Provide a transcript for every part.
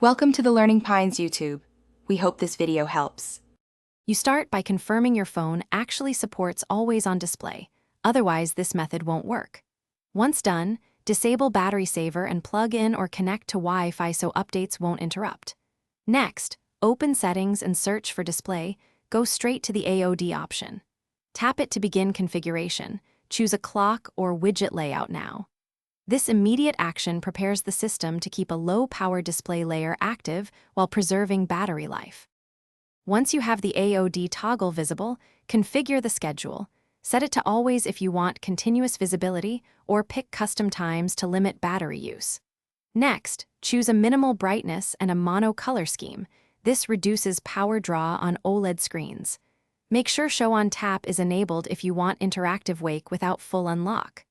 Welcome to the Learning Pines YouTube. We hope this video helps. You start by confirming your phone actually supports always-on display, otherwise this method won't work. Once done, disable battery saver and plug in or connect to Wi-Fi so updates won't interrupt. Next, open Settings and search for Display, go straight to the AOD option. Tap it to begin configuration, choose a clock or widget layout now. This immediate action prepares the system to keep a low-power display layer active while preserving battery life. Once you have the AOD toggle visible, configure the schedule. Set it to always if you want continuous visibility, or pick custom times to limit battery use. Next, choose a minimal brightness and a mono color scheme. This reduces power draw on OLED screens. Make sure Show on Tap is enabled if you want interactive wake without full unlock.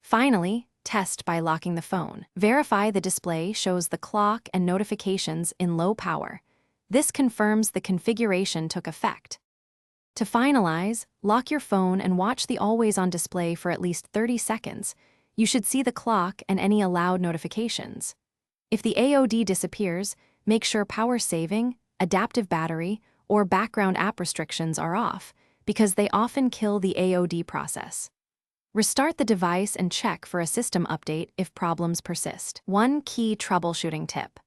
Finally, test by locking the phone. Verify the display shows the clock and notifications in low power. This confirms the configuration took effect. To finalize, lock your phone and watch the always-on display for at least 30 seconds. You should see the clock and any allowed notifications. If the AOD disappears, make sure power saving, adaptive battery, or background app restrictions are off, because they often kill the AOD process. Restart the device and check for a system update if problems persist. One key troubleshooting tip.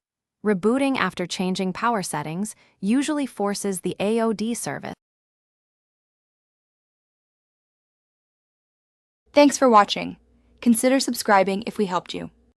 Rebooting after changing power settings usually forces the AOD service. Thanks for watching. Consider subscribing if we helped you.